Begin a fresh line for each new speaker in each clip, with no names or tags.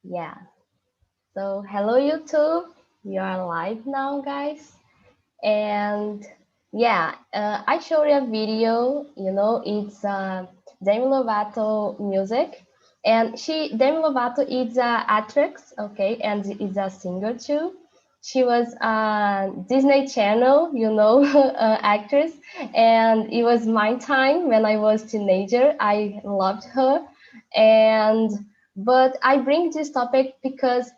Yeah. So hello YouTube. We are live now, guys. And yeah, I showed you a video. It's Demi Lovato music, and Demi Lovato is a actress, okay, and is a singer too. She was a Disney Channel, actress, and it was my time when I was teenager. I loved her, and but I bring this topic because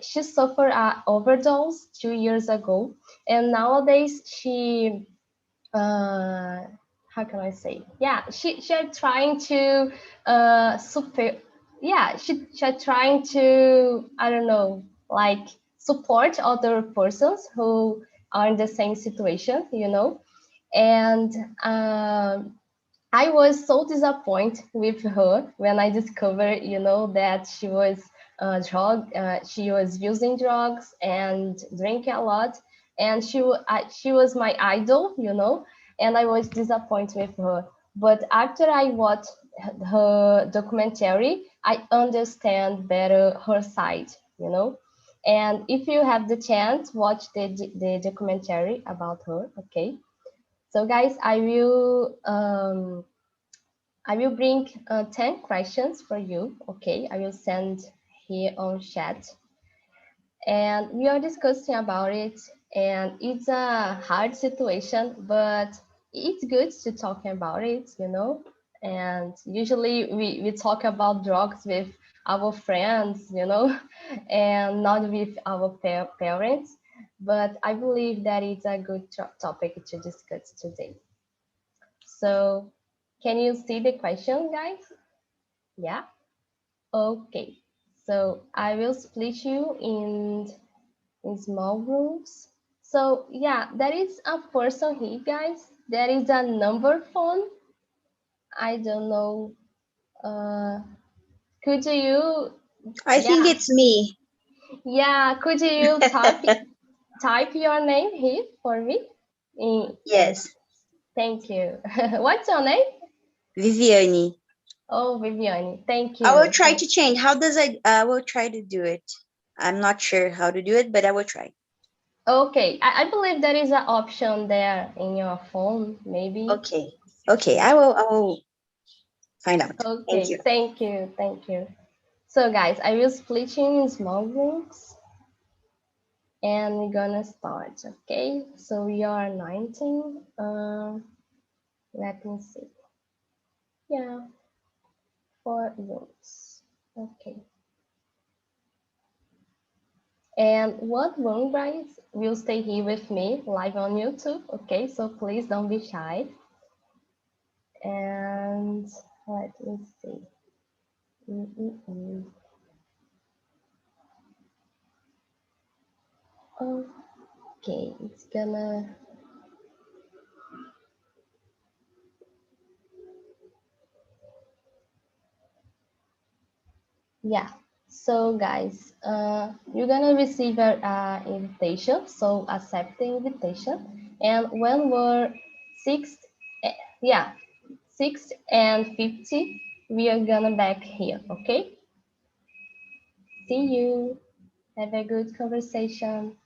she suffered an overdose 2 years ago, and nowadays she how can I say, yeah, she are trying to super, yeah, she are trying to, I don't know, like support other persons who are in the same situation, and I was so disappointed with her when I discovered, that she was using drugs and drinking a lot, and she was my idol, and I was disappointed with her. But after I watched her documentary, I understand better her side, And if you have the chance, watch the documentary about her, okay? So guys, I will bring 10 questions for you. Okay, I will send here on chat, and we are discussing about it. And it's a hard situation, but it's good to talk about it, And usually we talk about drugs with our friends, and not with our parents. But I believe that it's a good topic to discuss today. So, can you see the question, guys? Yeah. Okay. So I will split you in small groups. So yeah, there is a person here, guys. There is a number phone. I don't know. Uh, could you?
I think
Yeah,
it's me.
yeah. Could you type your name here for me?
Yes,
Thank you. What's your name?
Viviani.
Oh, Viviane. Thank
I will
you.
try to change. How does I will try to do it. I'm not sure how to do it, but I will try.
Okay, I believe there is an option there in your phone, maybe.
Okay. Okay, I will find out. Thank
Okay,
you.
thank you. So guys, I will split you in small groups and we're gonna start, okay? So we are 19. Let me see. Yeah, 4 rooms. Okay. And what room, guys, will stay here with me live on YouTube, okay? So please don't be shy. And let me see. Mm-mm-mm. Okay, it's gonna, yeah. So guys, you're gonna receive an invitation, so accept the invitation. And when we're six, eh, yeah, 6:50, we are gonna back here, okay? See you. Have a good conversation.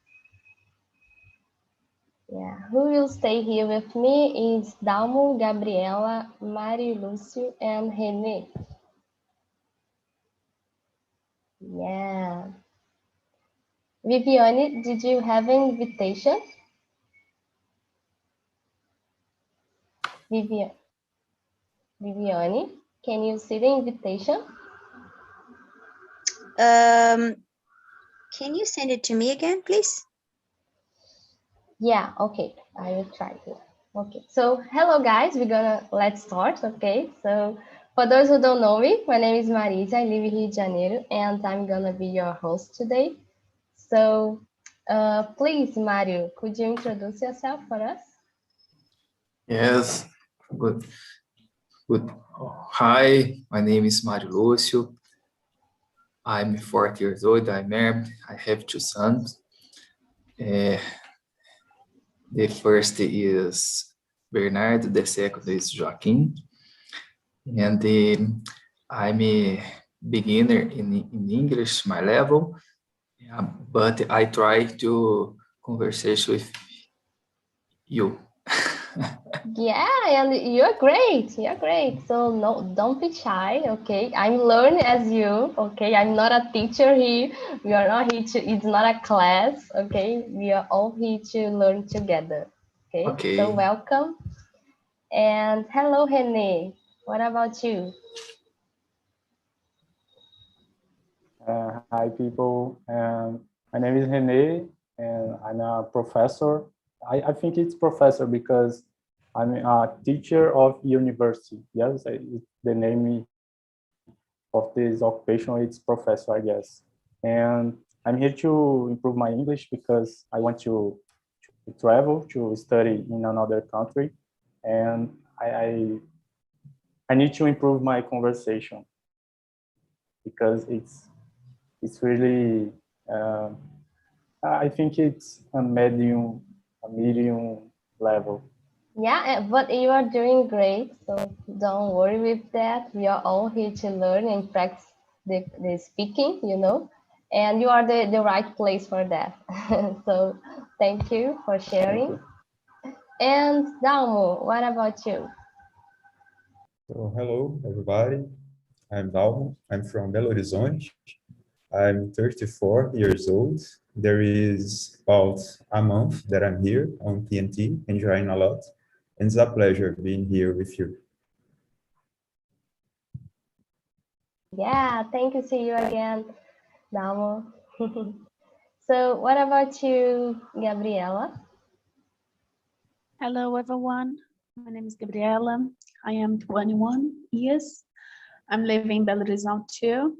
Yeah, who will stay here with me is Dalmo, Gabriela, Mari, Lúcio, and Renee. Yeah. Viviane, did you have an invitation? Viviane, Viviane, can you see the invitation?
Um, can you send it to me again, please?
Yeah, okay, I will try here. Okay, so hello guys, let's start, okay? So for those who don't know me, my name is Marisa, I live in Rio de Janeiro, and I'm gonna be your host today. So please, Mario, could you introduce yourself for us?
Yes, good. Good. Hi, my name is Mario Lúcio. I'm 40 years old. I'm married. I have two sons. The first is Bernardo, the second is Joaquim. And I'm beginner in English, my level, but I try to converse with you.
Yeah, and you're great. You're great. So no, don't be shy. Okay, I'm learning as you. Okay, I'm not a teacher here. We are not here to. It's not a class. Okay, we are all here to learn together. Okay, so
Okay.
welcome. And hello, Rene. What about you?
Hi, people. My name is Rene, and I'm a professor. I think it's professor because I'm a teacher of university. Yes, the name of this occupation it's professor, I guess. And I'm here to improve my English because I want to travel to study in another country, and I need to improve my conversation because it's really I think it's a medium level.
Yeah, but you are doing great. So don't worry with that. We are all here to learn and practice the speaking, you know, and you are the right place for that. So thank you for sharing. And Dalmo, what about you?
So, hello, everybody. I'm Dalmo. I'm from Belo Horizonte. I'm 34 years old. There is about a month that I'm here on TNT, enjoying a lot. And it's a pleasure being here with you.
Yeah, thank you. See you again, Dalmo. So what about you, Gabriela?
Hello, everyone. My name is Gabriela. I am 21 years. I'm living in Belo Horizonte too,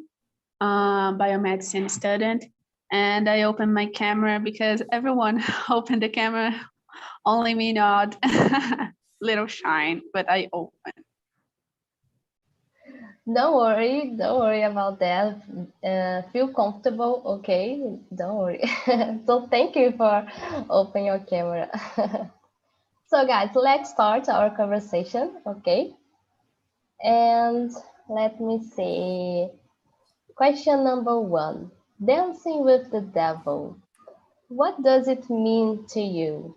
biomedicine student. And I opened my camera because everyone opened the camera, only me not. Little shy, but I opened.
Don't worry about that. Feel comfortable, okay? Don't worry. So thank you for opening your camera. So guys, let's start our conversation, okay? And let me see. Question number 1. Dancing with the devil. What does it mean to you?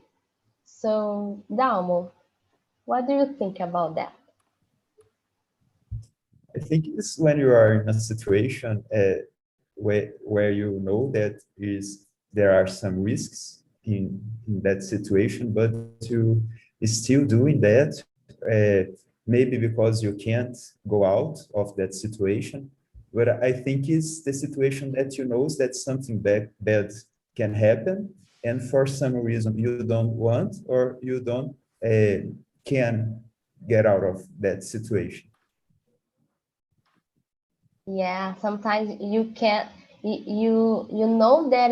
So, Dalmo, what do you think about that?
I think it's when you are in a situation where you know that there are some risks in that situation, but you is still doing that, maybe because you can't go out of that situation. But I think it's the situation that you know that something bad can happen, and for some reason you don't want or you don't can get out of that situation.
Yeah, sometimes you can't. You know that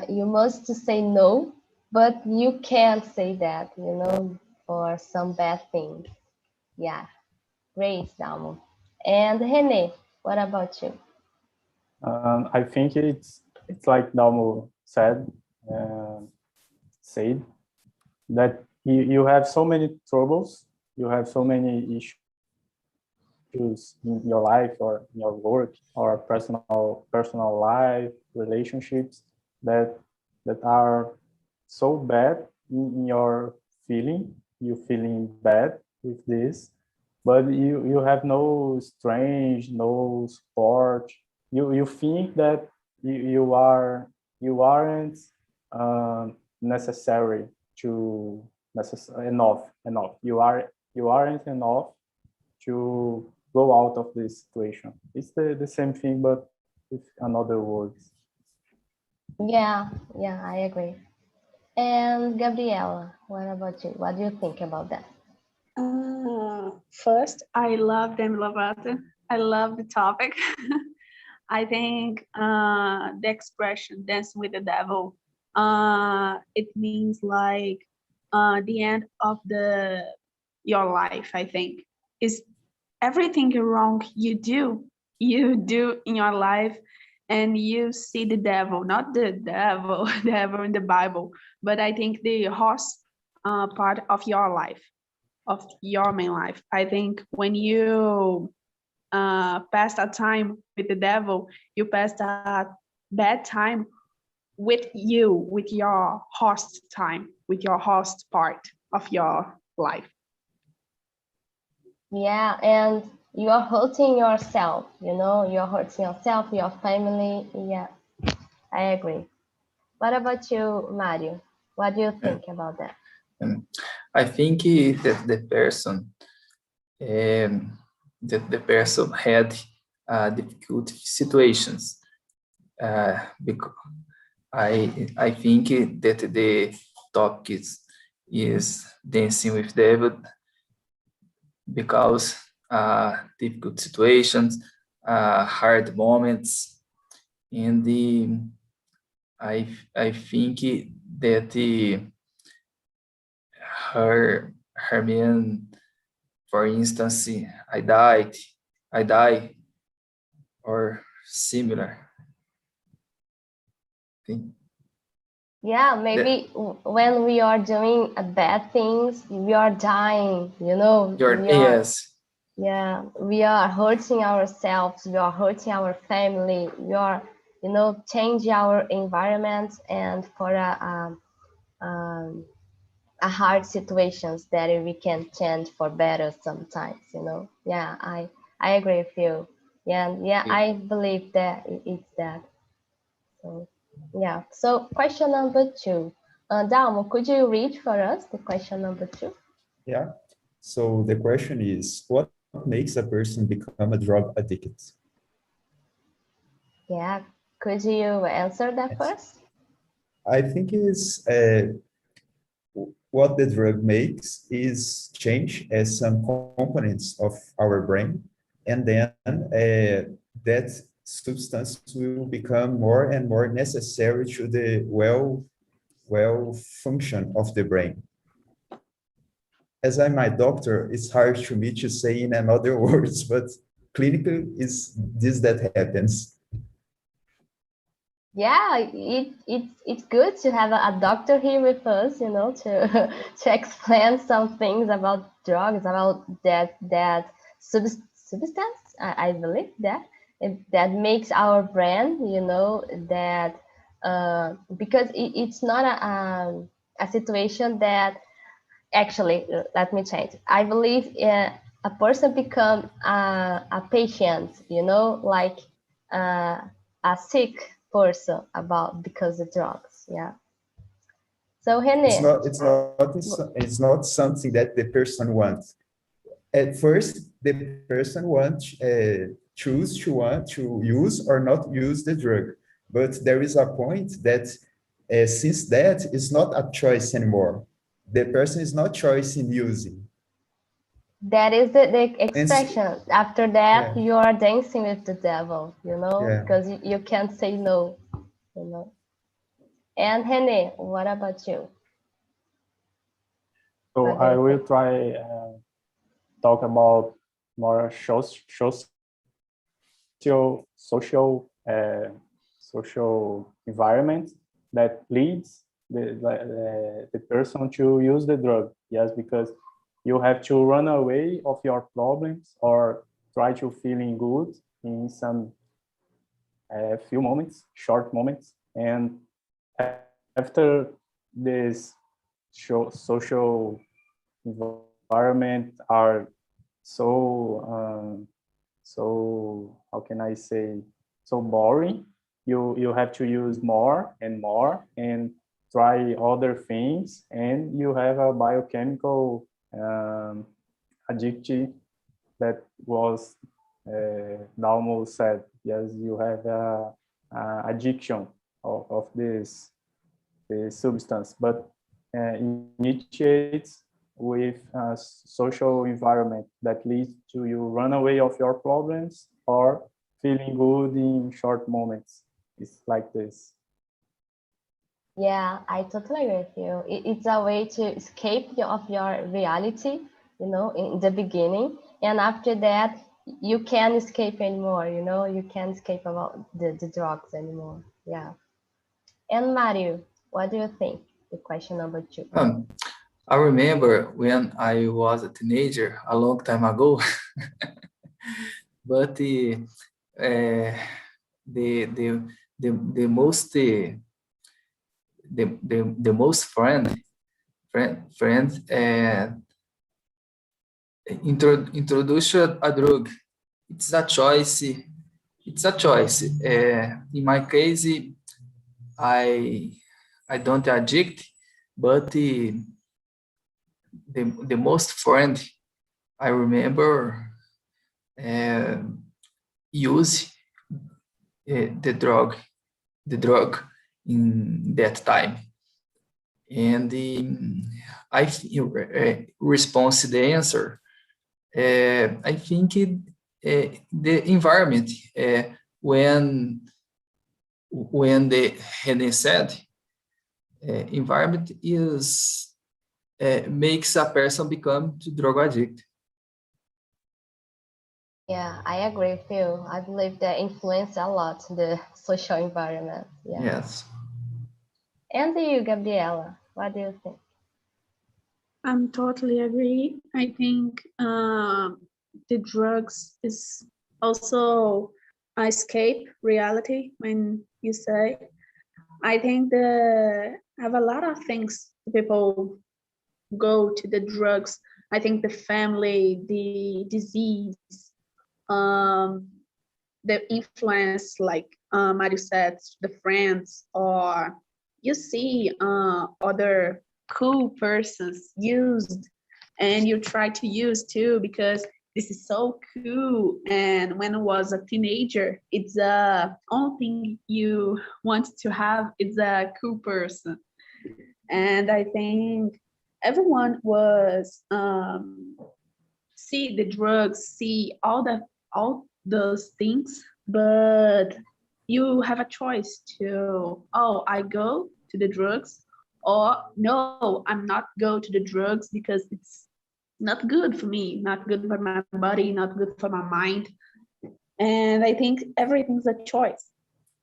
you must say no, but you can't say that. You know, for some bad thing. Yeah, great, Dalmo. And Rene, what about you?
I think it's like Dalmo said that you have so many troubles, you have so many issues in your life or in your work or personal life, relationships that are so bad in your feeling. You feeling bad with this, but you have no strength, no support. You think that you aren't necessary to enough. You aren't enough to go out of this situation. It's the same thing, but with another words.
Yeah, I agree. And Gabriela, what about you? What do you think about that?
First, I love Demi Lovato. I love the topic. I think the expression "dance with the devil" it means like the end of your life. I think is everything wrong you do in your life, and you see the devil, not the devil, devil in the Bible, but I think the horse part of your life, of your main life. I think when you passed a time with the devil, you passed a bad time with you, with your host time, with your host part of your life.
Yeah, and you are hurting yourself, you know, you're hurting yourself, your family. Yeah, I agree. What about you, Mario? What do you think about that?
I think that the person had difficult situations. Because I think that the topic is dancing with devil because difficult situations, hard moments, and I think that her man, for instance, I die, or similar thing.
Yeah, maybe when we are doing bad things, we are dying, you know.
Yes.
Yeah, we are hurting ourselves, we are hurting our family, we are, you know, change our environment and for a hard situations that we can change for better sometimes, you know. Yeah, I agree with you. Yeah, I believe that it's that. So yeah. So question number 2. Dalmo, could you read for us the question number 2?
Yeah. So the question is, what makes a person become a drug addict?
Yeah. Could you answer that first?
I think is what the drug makes is change some components of our brain, and then that substance will become more and more necessary to the well function of the brain. As I'm a doctor, it's hard to me to say in another words, but clinically is this that happens.
Yeah, it's good to have a doctor here with us, you know, to explain some things about drugs, about that substance. I believe that that makes our brain, you know, that because it's not a situation that actually, let me change. I believe a person become a patient, you know, like a sick person about because of drugs. Yeah. So René,
It's not something that the person wants. At first, the person wants choose to want to use or not use the drug, but there is a point that since that is not a choice anymore, the person is not choosing using.
that is the expression. After that,
Yeah.
you are dancing with the devil, you know,
Yeah.
because you can't say no, you know. And René, what about you?
So
What do
I
you
will
think?
try talk about more social environment that leads the person to use the drug. Yes, because you have to run away of your problems or try to feeling good in some few moments, short moments, and after this social environment are so how can I say, so boring, you have to use more and try other things, and you have a biochemical addictive that was almost said. Yes, you have a addiction of this substance, but initiates with a social environment that leads to you run away of your problems or feeling good in short moments. It's like this.
Yeah, I totally agree with you. It's a way to escape of your reality, you know, in the beginning. And after that, you can't escape anymore, you know, you can't escape about the drugs anymore. Yeah. And Mario, what do you think? The question number 2.
I remember when I was a teenager a long time ago, but the most the most friend introduce a drug. It's a choice. It's a choice. In my case, I don't addict, but the most friend I remember use the drug in that time, and I response the answer. I think the environment when the René said environment is makes a person become to drug addict.
Yeah, I agree with you. I believe that influence a lot the social environment. Yeah.
Yes.
And you, Gabriela, what do you think?
I'm totally agree. I think the drugs is also a escape reality when you say. I think have a lot of things people go to the drugs. I think the family, the disease, the influence, like Mario said, the friends, or you see other cool persons used, and you try to use too because this is so cool. And when I was a teenager, it's the only thing you want to have is a cool person. And I think everyone was see the drugs, see all those things, but you have a choice to, oh, I go to the drugs, or no, I'm not go to the drugs because it's not good for me, not good for my body, not good for my mind. And I think everything's a choice.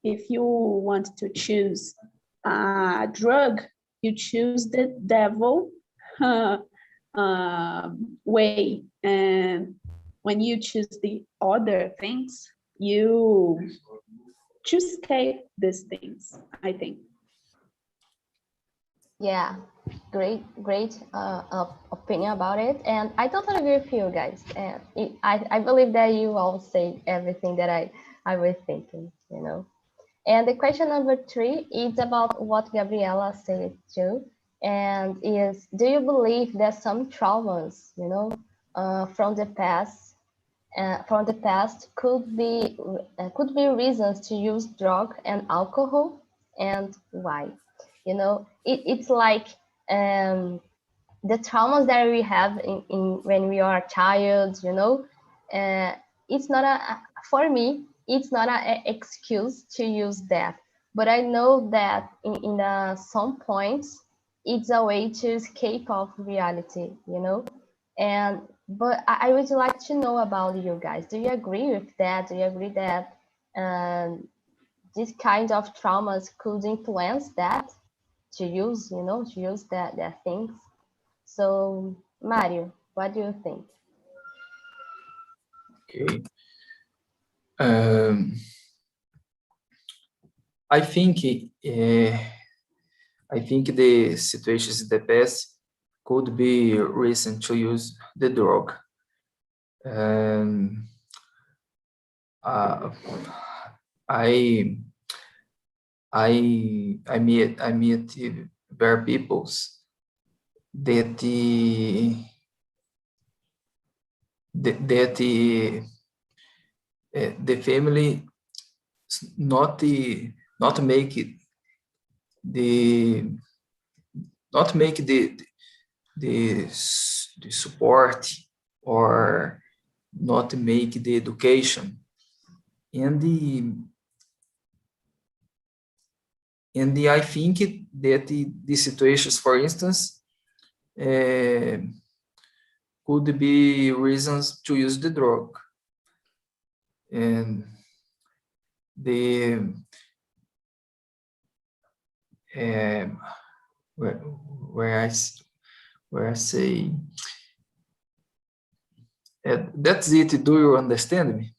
If you want to choose a drug, you choose the devil way. And when you choose the other things, you choose escape these things, I think.
Yeah, great opinion about it, and I totally agree with you guys. And I believe that you all say everything that I was thinking, you know. And the question number 3 is about what Gabriela said too, and is, do you believe that some traumas, you know, from the past could be reasons to use drug and alcohol, and why? You know, it's like the traumas that we have in when we are a child, you know, it's not for me, it's not an excuse to use that. But I know that in some points, it's a way to escape of reality, you know. And but I would like to know about you guys. Do you agree with that? Do you agree that this kind of traumas could influence that to use, you know, to use that things? So, Mario, what do you think?
Okay. I think the situations in the past could be reason to use the drug. Uh, I meet very peoples that the family not make it the not make the support, or not make the education, and I think that the situations, for instance, could be reasons to use the drug. And the where I say that's it. Do you understand me?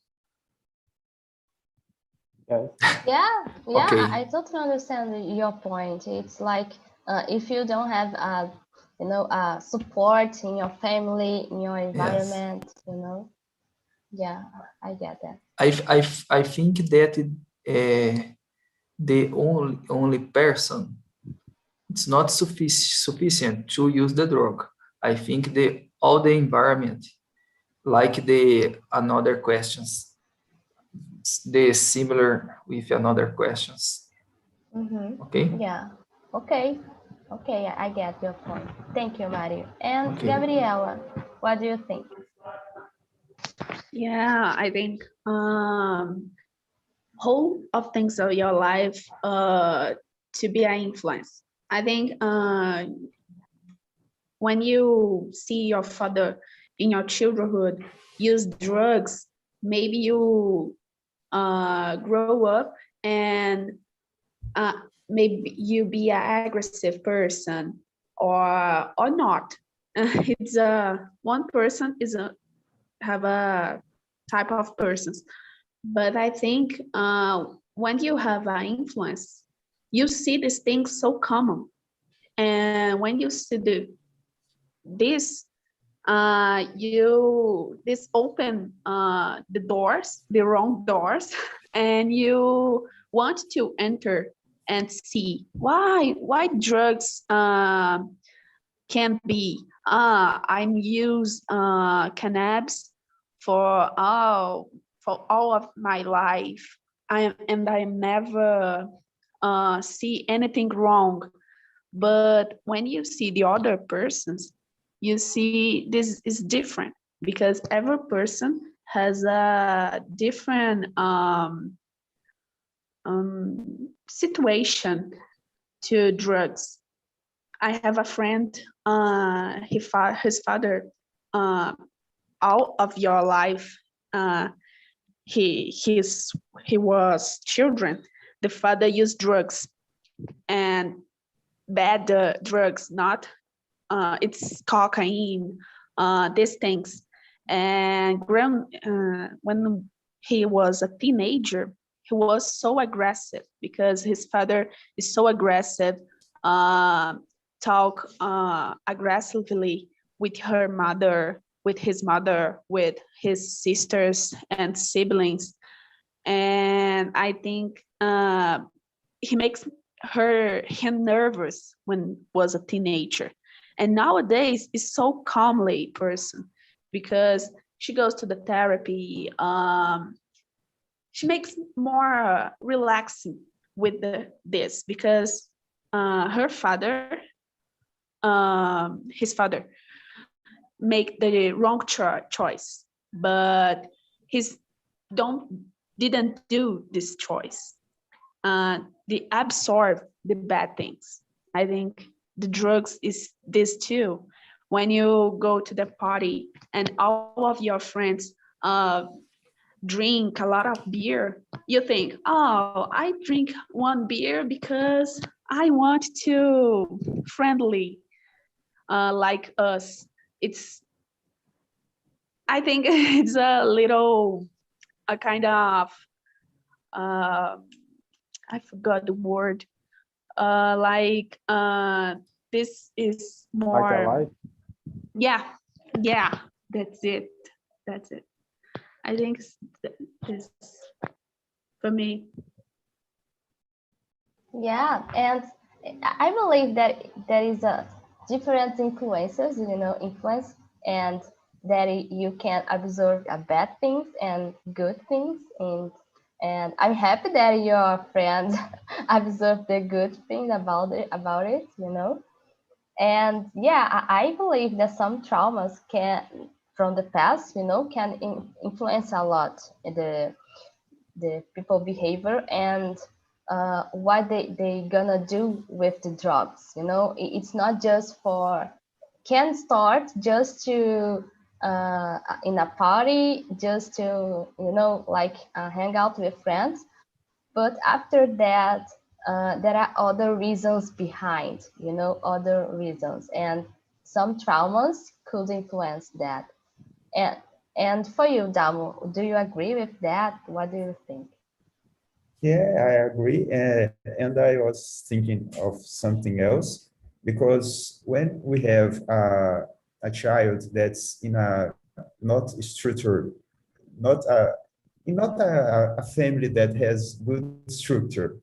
Yes.
Yeah,
Okay.
I totally understand your point. It's like if you don't have support in your family, in your environment, Yeah, I get that.
I think that the only person, it's not sufficient to use the drug. I think all the environment, like the another questions, the similar with another questions.
Mm-hmm.
Okay.
Yeah. Okay. Okay, I get your point. Thank you, Mario. And
Okay.
Gabriela, what do you think?
Yeah, I think whole of things of your life to be an influence. I think when you see your father in your childhood use drugs, maybe you grow up and maybe you be an aggressive person or not. It's one person is have a type of persons, but I think when you have an influence, you see these things so common, and when you see this this open the doors, the wrong doors, and you want to enter and see why drugs can be. I'm use cannabis for all of my life. I never see anything wrong. But when you see the other persons, you see this is different because every person has a different situation to drugs. I have a friend, his father, all of your life, he was children. The father used drugs and bad drugs, not it's cocaine, these things. And when he was a teenager, he was so aggressive because his father is so aggressive, talk aggressively with her mother, with his mother, with his sisters and siblings. And I think he makes him nervous when was a teenager. And nowadays is so calmly person because she goes to the therapy. She makes more relaxing with this because her father, his father, make the wrong choice, but he's didn't do this choice. They absorb the bad things. I think the drugs is this too. When you go to the party and all of your friends drink a lot of beer, you think, oh, I drink one beer because I want to friendly like us. I think it's a kind of I forgot the word. This is more.
Like a life.
Yeah, that's it. I think this for me.
Yeah, and I believe that there is a different influences, influence, and that you can observe bad things and good things, and I'm happy that your friend observed the good thing about it, And yeah, I believe that some traumas from the past, can influence a lot the people behavior and what they gonna do with the drugs. It's not just can start just to in a party, just to hang out with friends, but after that there are other reasons behind, other reasons, and some traumas could influence that. And and for you, Damo, do you agree with that? What do you think?
Yeah, I agree. And I was thinking of something else, because when we have a child that's in a not structure, not a not a family that has good structure,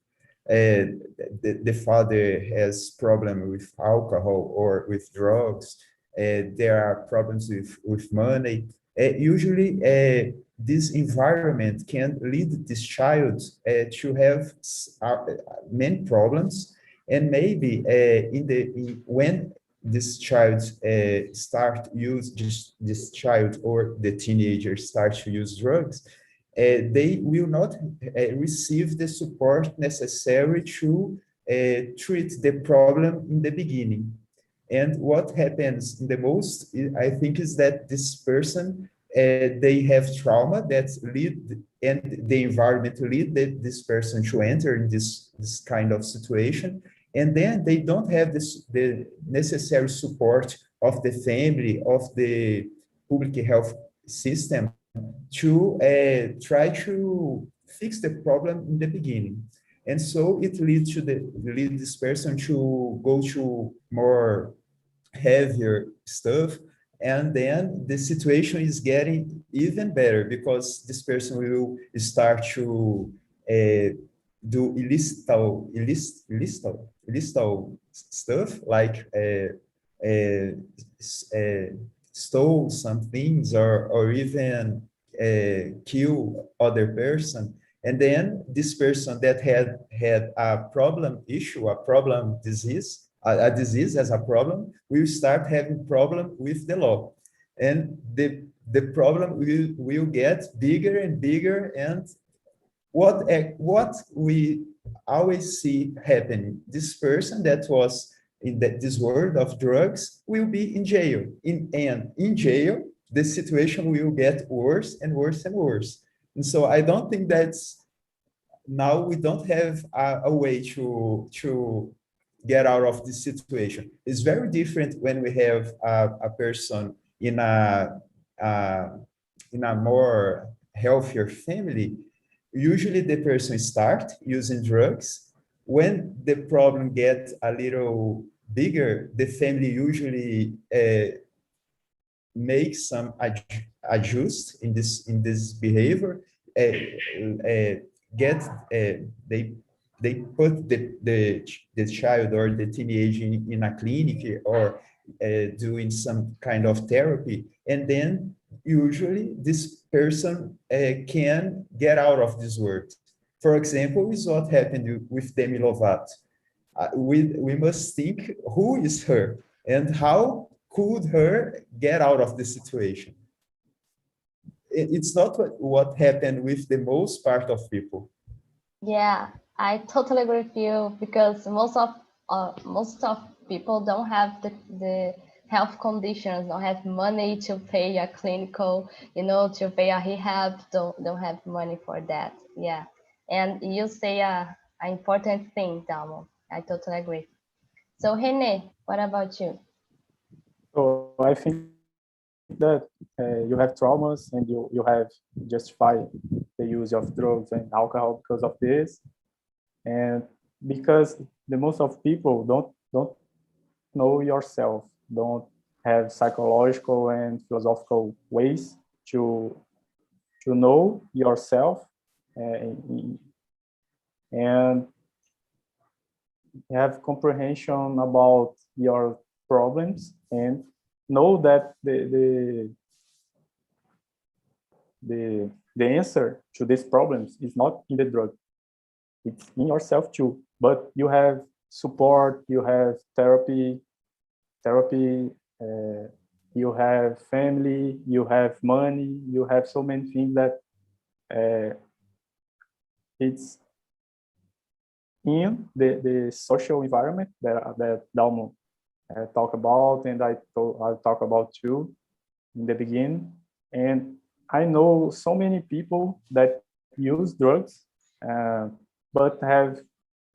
the father has problem with alcohol or with drugs, there are problems with money. Usually, this environment can lead this child to have many problems, and maybe when this child this child or the teenager starts to use drugs, they will not receive the support necessary to treat the problem in the beginning. And what happens the most, I think, is that this person, they have trauma that lead, and the environment lead this person to enter in this kind of situation. And then they don't have the necessary support of the family, of the public health system, to try to fix the problem in the beginning. And so it lead this person to go to more heavier stuff. And then the situation is getting even better, because this person will start to do illicit stuff, like stole some things, or even kill other person. And then this person that had a problem issue, a problem disease, a disease as a problem, will start having problem with the law. And the problem will get bigger and bigger. And what we always see happening, this person that was in this world of drugs will be in jail. And in jail, the situation will get worse and worse and worse. And so I don't think that's, now we don't have a way to get out of this situation. It's very different when we have a person in a more healthier family. Usually the person start using drugs. When the problem gets a little bigger, the family usually makes some adjust in this behavior. Get they put the child or the teenager in a clinic, or doing some kind of therapy, and then usually this person can get out of this world. For example, is what happened with Demi Lovato. We must think, who is her and how could her get out of the situation? It's not what happened with the most part of people.
Yeah, I totally agree with you, because most of people don't have the health conditions, don't have money to pay a clinical, to pay a rehab, don't have money for that. Yeah, and you say an important thing, Dalmo. I totally agree. So Rene, what about you?
So I think that you have traumas, and you have justified the use of drugs and alcohol because of this, and because the most of people don't know yourself, don't have psychological and philosophical ways to know yourself, and have comprehension about your problems, and know that the answer to these problems is not in the drug, it's in yourself too. But you have support, you have therapy, you have family, you have money, you have so many things that it's in the social environment that Dalmo talk about, and I'll talk about too in the beginning. And I know so many people that use drugs, but have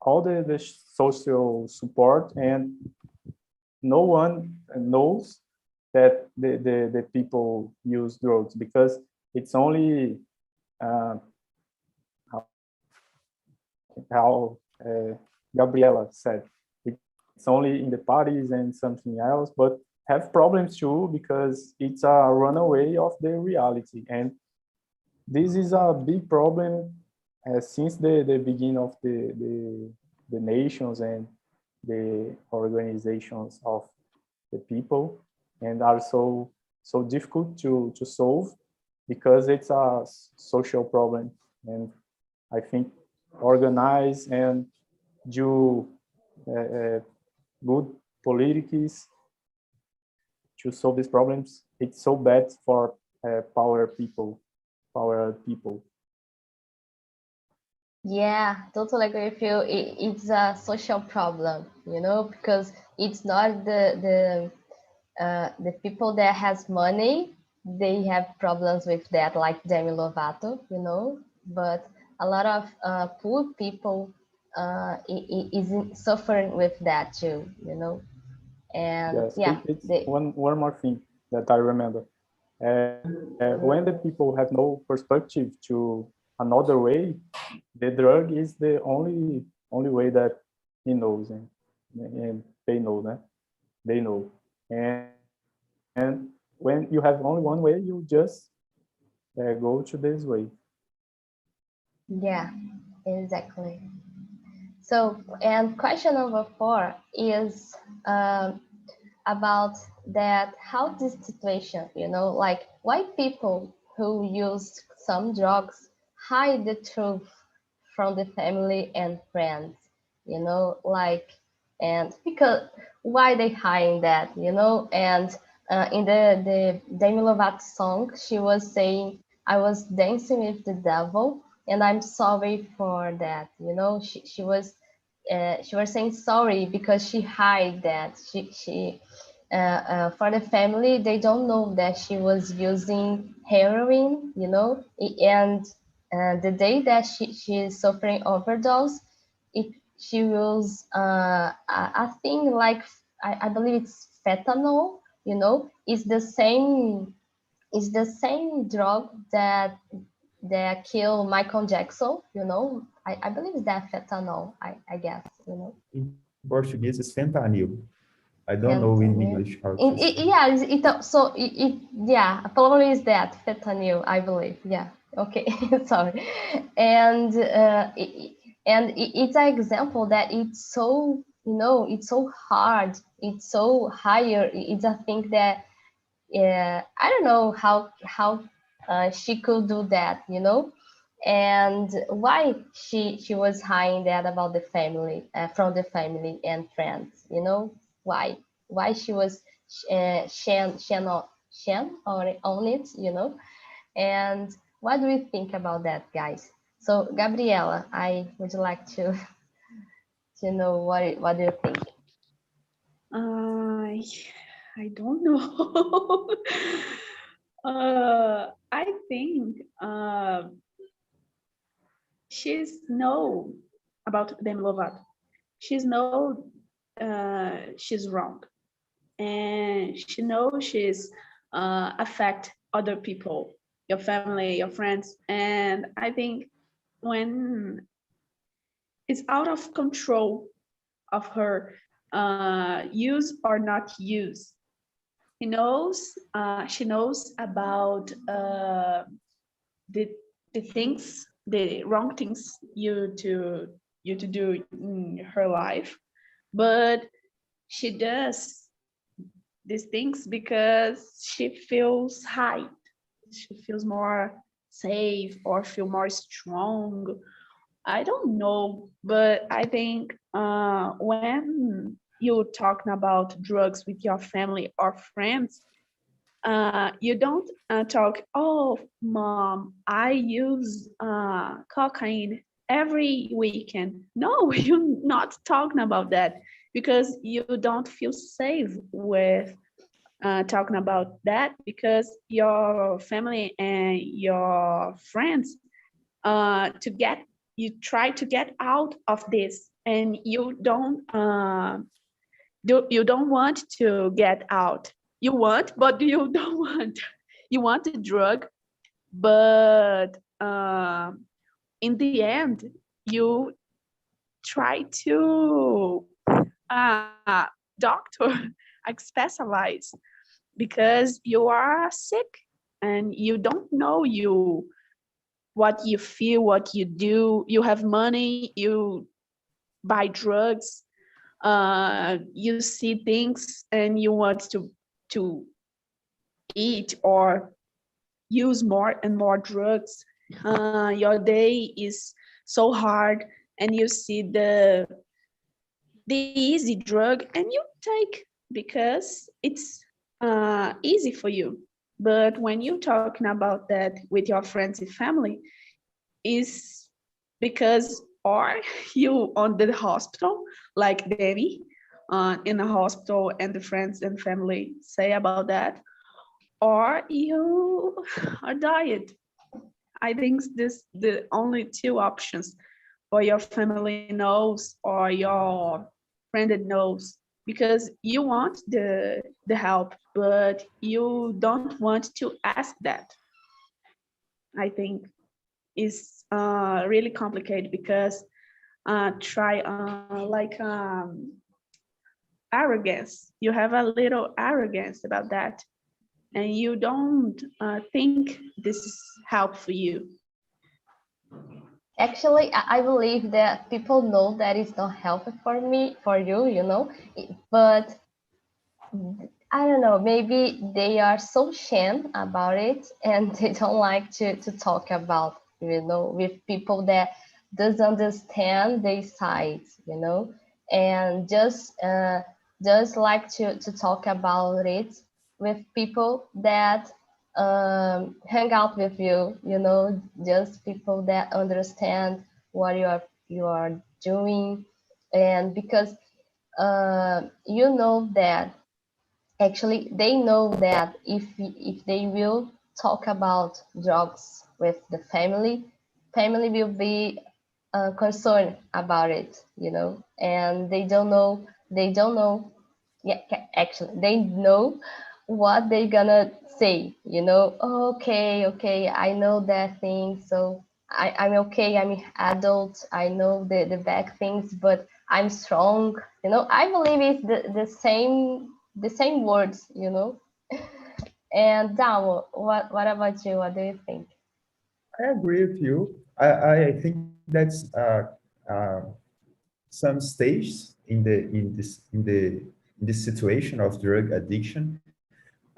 all the social support, and no one knows that the people use drugs, because it's only how Gabriela said, it's only in the parties and something else, but have problems too, because it's a runaway of the reality. And this is a big problem since the beginning of the nations and the organizations of the people, and are so difficult to solve, because it's a social problem. And I think organize and do good politics to solve these problems, it's so bad for power people.
Yeah, totally agree with you. It's a social problem, you know, because it's not the people that has money, they have problems with that, like Demi Lovato, you know, but a lot of poor people is suffering with that too, you know. And
Yes,
yeah,
it's one more thing that I remember. When the people have no perspective to another way, the drug is the only way that he knows, and they know that they know. And when you have only one way, you just go to this way.
yeah, exactly. So, and question number 4 is about that, how this situation, you know, like why people who use some drugs hide the truth from the family and friends, you know, like, and because why they hide that, you know. And in the Demi Lovato song, she was saying, I was dancing with the devil and I'm sorry for that, you know. She was saying sorry because she hide that she for the family, they don't know that she was using heroin, you know. And the day that she is suffering overdose, it she was a thing like, I believe it's fentanyl, you know. It's the same drug that killed Michael Jackson, you know. I believe it's that fentanyl, I guess, you know.
In Portuguese, it's fentanyl. I don't know in
Fentanyl.
English how to say.
Yeah, yeah, probably is that fentanyl, I believe. Yeah, okay, sorry. And it's an example that it's so, you know, it's so hard, it's so higher. It's a thing that I don't know how she could do that, you know. And why she was hiding that about the family, from the family and friends, you know. Why she was shan on it, you know. And what do you think about that, guys? So Gabriela, I would like to know what do you think.
I don't know. I think she's know about Demi Lovato. She's know she's wrong, and she knows she's affect other people, your family, your friends. And I think when it's out of control of her, use or not use, she knows about the things, the wrong things you to do in her life, but she does these things because she feels high, she feels more safe or feel more strong. I don't know, but I think when you're talking about drugs with your family or friends, you don't talk, oh, mom, I use cocaine every weekend. No, you're not talking about that, because you don't feel safe with talking about that, because your family and your friends you try to get out of this, and you don't want to get out. You want, but you don't want. You want a drug, but in the end, you try to doctor, like specialize, because you are sick and you don't know what you feel, what you do. You have money, you buy drugs, you see things and you want to eat or use more and more drugs. Your day is so hard and you see the easy drug and you take because it's easy for you. But when you're talking about that with your friends and family, is because or you on the hospital like Demi in the hospital and the friends and family say about that, or you are diet. I think this the only two options, or your family knows or your friend knows, because you want the help but you don't want to ask that. I think is really complicated because try like arrogance. You have a little arrogance about that, and you don't think this is help for you.
Actually, I believe that people know that it's not healthy for me, for you, you know, but I don't know, maybe they are so ashamed about it and they don't like to talk about, you know, with people that doesn't understand their sides, you know, and just like to talk about it with people that hang out with you, you know, just people that understand what you are doing. And because you know that actually they know that if they will talk about drugs with the family will be concerned about it, you know, and they don't know, yeah, actually they know what they're gonna say, you know. Okay, I know that thing, so I'm okay, I'm adult, I know the bad things, but I'm strong, you know. I believe it's the same words, you know. And Dao, what about you? What do you think?
I agree with you. I think that's uh, some stages in this situation of drug addiction.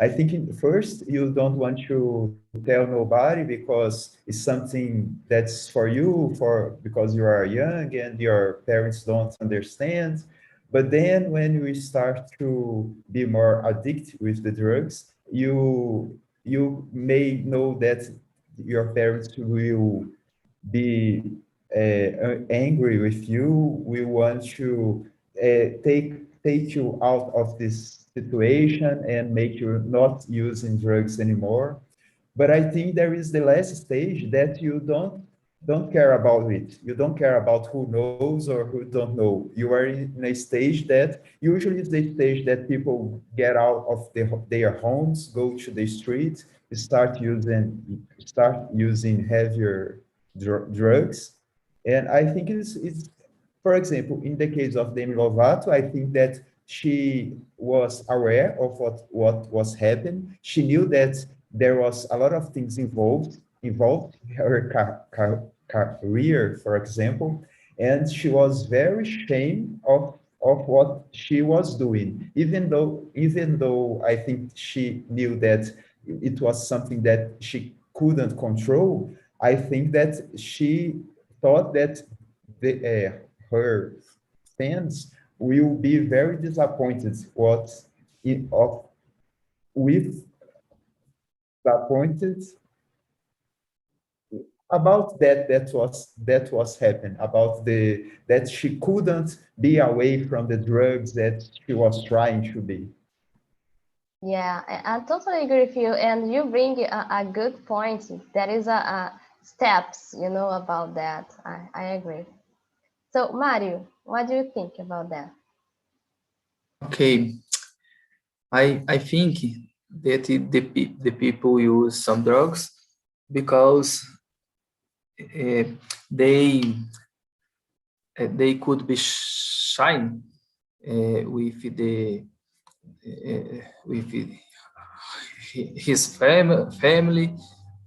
I think first you don't want to tell nobody because it's something that's for you for because you are young and your parents don't understand. But then when you start to be more addicted with the drugs, you may know that your parents will be angry with you. We want to take you out of this situation and make you not using drugs anymore. But I think there is the last stage that you don't care about it. You don't care about who knows or who don't know. You are in a stage that usually is the stage that people get out of their homes, go to the street, start using heavier drugs. And I think it's, for example, in the case of Demi Lovato, I think that she was aware of what was happening. She knew that there was a lot of things involved her career, for example, and she was very ashamed of what she was doing, even though I think she knew that it was something that she couldn't control. I think that she thought that her fans will be very disappointed of with disappointed about that was happened about the that she couldn't be away from the drugs that she was trying to be.
Yeah, I totally agree with you, and you bring a good point. That is a steps, you know, about that. I agree. So Mario, what do you think about that?
Okay, I think that the people use some drugs because they they could be shine with his family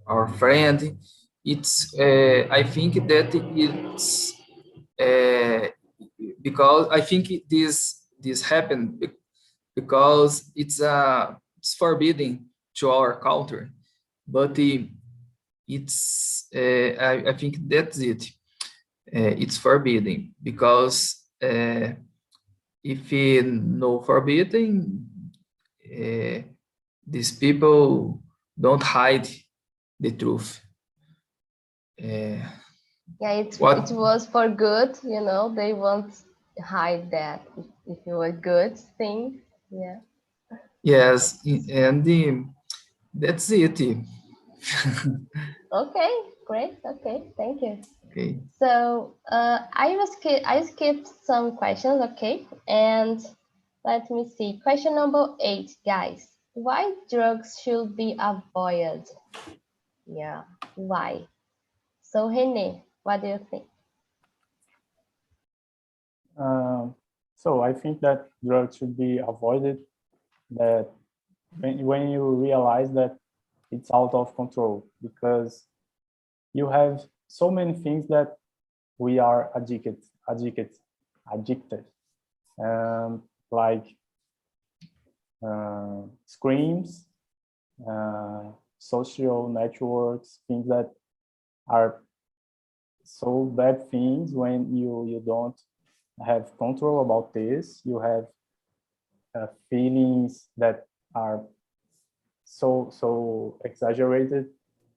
or friend. It's I think that it's because I think this happened because it's forbidden to our culture, but it's I think that's it. It's forbidden because if no forbidden, these people don't hide the truth.
Yeah, it
What?
was for good, you know. They won't hide that if it was a good thing. Yeah.
Yes, and that's it.
Okay, great. Okay, thank you.
Okay.
So I skipped some questions, okay, and let me see. Question number 8, guys. Why drugs should be avoided? Yeah, why? So Rene, what do you think?
So I think that drugs should be avoided. That when you realize that it's out of control, because you have so many things that we are addicted, like screens, social networks, things that are so bad things. When you don't have control about this, you have feelings that are so exaggerated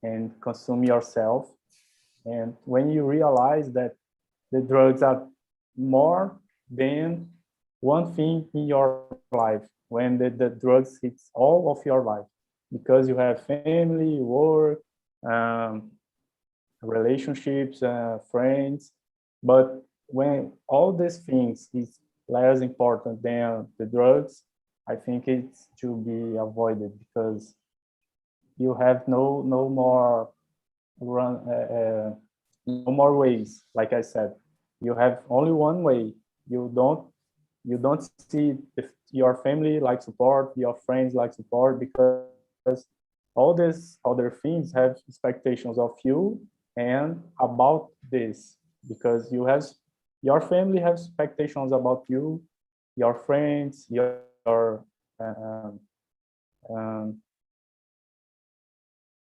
and consume yourself. And when you realize that the drugs are more than one thing in your life, when the drugs hits all of your life, because you have family, work, relationships, friends, but when all these things is less important than the drugs, I think it's to be avoided, because you have no more no more ways. Like I said, you have only one way. You don't see if your family like support, your friends like support, because all these other things have expectations of you and about this, because your family has expectations about you, your friends, your um, um,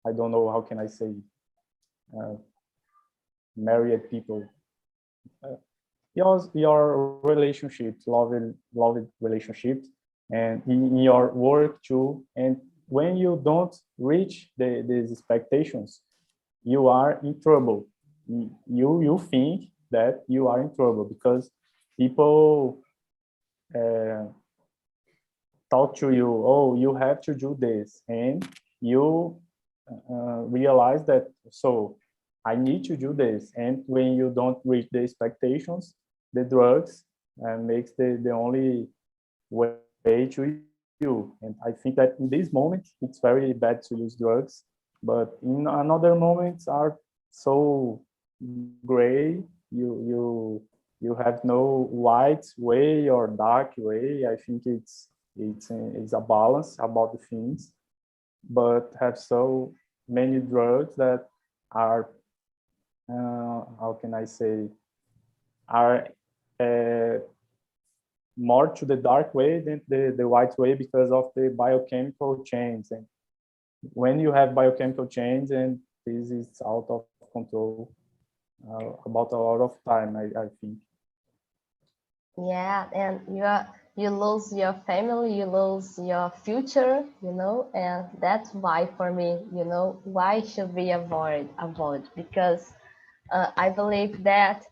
I don't know how can I say, uh, married people, your relationships, loved relationships, and in your work too. And when you don't reach these expectations, you are in trouble. You think that you are in trouble because people talk to you, oh, you have to do this, and you realize that, so I need to do this. And when you don't reach the expectations, the drugs makes the only way to you. And I think that in this moment, it's very bad to use drugs, but in another moments are so gray. You have no white way or dark way. I think it's a balance about the things, but have so many drugs that are how can I say, are more to the dark way than the white way, because of the biochemical change. And when you have biochemical change, and this is out of control about a lot of time, I think.
Yeah, and you lose your family, you lose your future, you know, and that's why for me, you know, why should we avoid? Because I believe that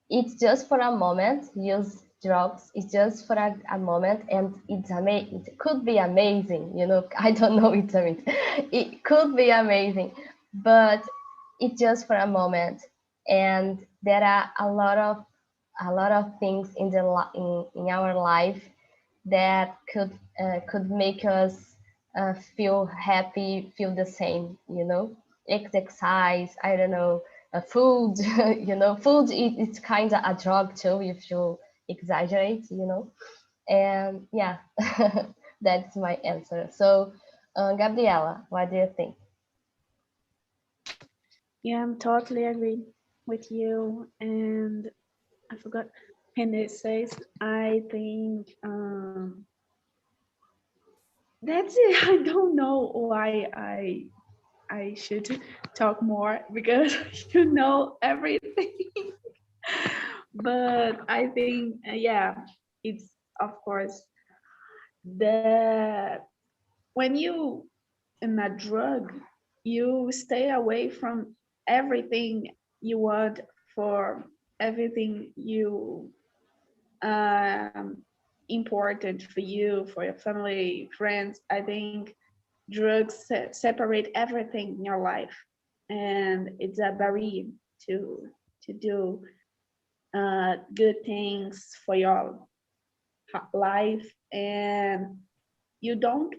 it's just for a moment. Use drugs, it's just for a moment, and it could be amazing, you know. I don't know, it's amazing. It could be amazing, but it's just for a moment. And there are a lot of things in in our life that could make us feel happy, feel the same, you know. Exercise, I don't know, food, food, it's kind of a drug too, if you exaggerate, and yeah, that's my answer. So, Gabriela, what do you think?
Yeah, I'm totally agree with you. And I forgot. And it says, I think that's it. I don't know why I should talk more because you know everything. But I think yeah, it's of course the when you in a drug, you stay away from everything you want, for everything you important for you, for your family, friends. I think drugs separate everything in your life, and it's a barrier to do good things for your life, and you don't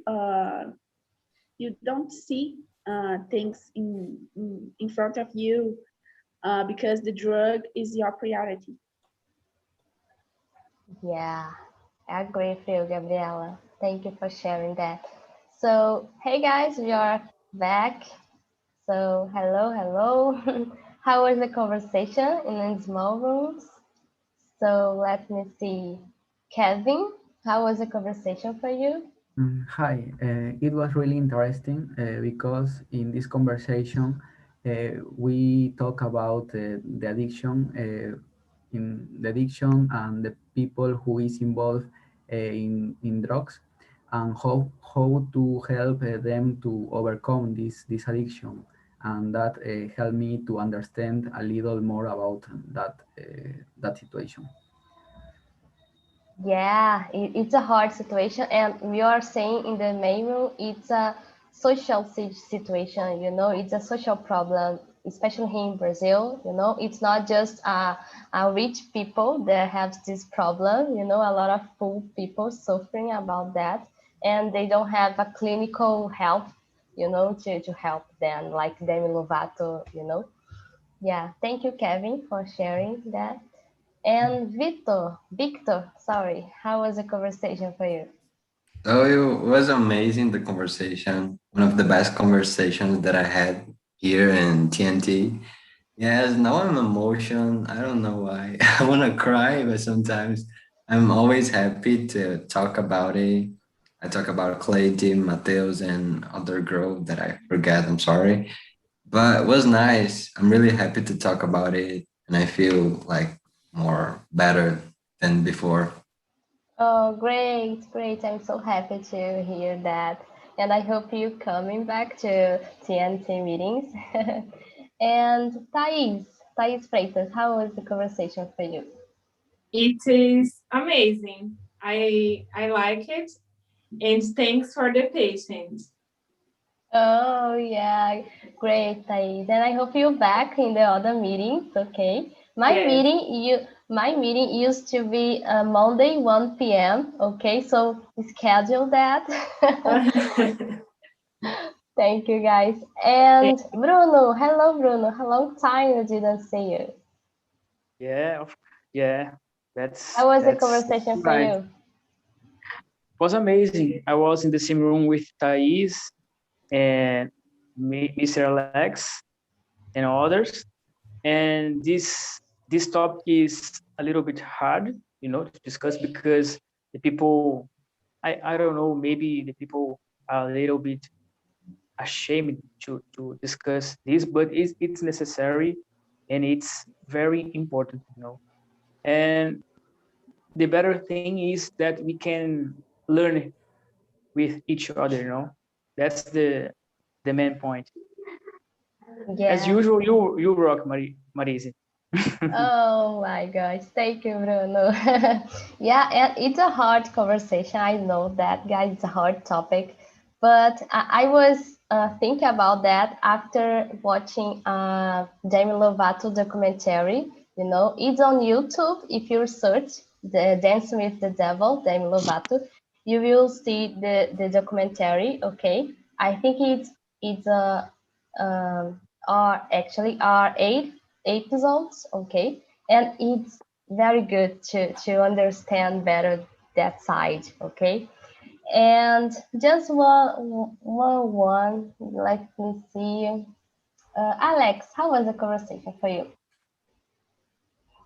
see things in front of you because the drug is your priority.
Yeah, I agree with you, Gabriela. Thank you for sharing that. So, hey guys, we are back. So, hello, hello. How was the conversation in the small rooms? So, let me see. Kevin, how was the conversation for you?
Hi, it was really interesting because in this conversation we talk about the addiction, in the addiction and the people who is involved in drugs, and how to help them to overcome this addiction, and that helped me to understand a little more about that situation.
Yeah, it's a hard situation, and we are saying in the main room it's a social situation. It's a social problem, especially here in Brazil. It's not just a rich people that have this problem. A lot of poor people suffering about that, and they don't have a clinical help. To help them, like Demi Lovato. Yeah, thank you, Kevin, for sharing that. And Victor, sorry, how was the conversation for you?
So it was amazing, the conversation. One of the best conversations that I had here in TNT. Yes, now I'm emotional. I don't know why. I want to cry, but sometimes I'm always happy to talk about it. I talk about Clayton, Mateus, and other girl that I forget. I'm sorry. But it was nice. I'm really happy to talk about it. And I feel like more better than before.
Oh, great, great. I'm so happy to hear that. And I hope you coming back to TNT meetings. And Thais Freitas, how was the conversation for you?
It is amazing. I like it, and thanks for the patience.
Oh, yeah, great, Thais. And I hope you're back in the other meetings, okay?
Yes.
My meeting used to be Monday, 1 p.m. Okay, so schedule that. Thank you, guys. And Bruno, hello, Bruno. A long time I didn't see you.
Yeah, yeah,
How was the
that's
conversation for
right.
you?
Was amazing. I was in the same room with Thais and Mr. Alex and others, and this topic is a little bit hard, to discuss because the people, I don't know, maybe the people are a little bit ashamed to discuss this, but it's necessary and it's very important. And the better thing is that we can learn with each other. That's the main point. As
Yeah.
usual, you rock, Marise.
Oh my gosh. Thank you, Bruno. Yeah, and it's a hard conversation. I know that, guys. It's a hard topic. But I was thinking about that after watching Demi Lovato documentary. It's on YouTube. If you search the Dance with the Devil, Demi Lovato, you will see the documentary. Okay, I think it's a R, actually R8. episodes, okay? And it's very good to understand better that side, okay? And just one, let me see. Alex, how was the conversation for you?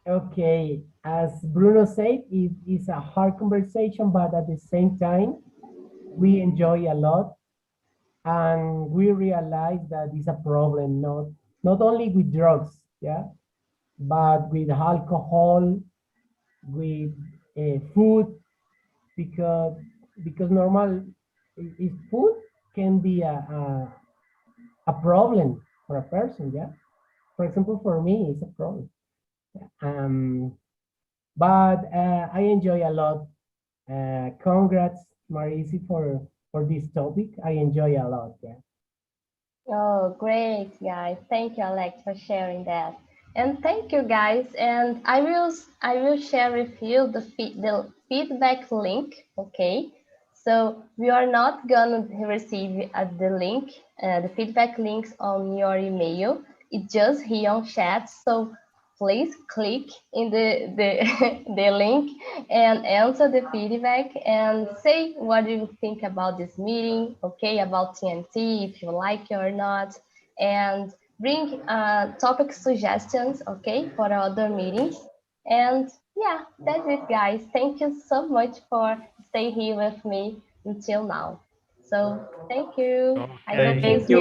Okay, as Bruno said, it is a hard conversation, but at the same time, we enjoy a lot, and we realize that it's a problem, not only with drugs, yeah, but with alcohol, with food, because normal is food can be a problem for a person, yeah. For example, for me, it's a problem. Um, but I enjoy a lot. Congrats, Marisi, for this topic. I enjoy a lot. Yeah.
Oh, great, guys. Thank you, Alex, for sharing that. And thank you, guys. And I will share with you the feedback link, okay? So we are not gonna receive the link, the feedback links on your email. It's just here on chat. So please click in the link and answer the feedback and say what you think about this meeting, okay, about TNT, if you like it or not, and bring topic suggestions, okay, for other meetings. And yeah, that's it, guys. Thank you so much for staying here with me until now. So thank you. I hope
Thank
this
you.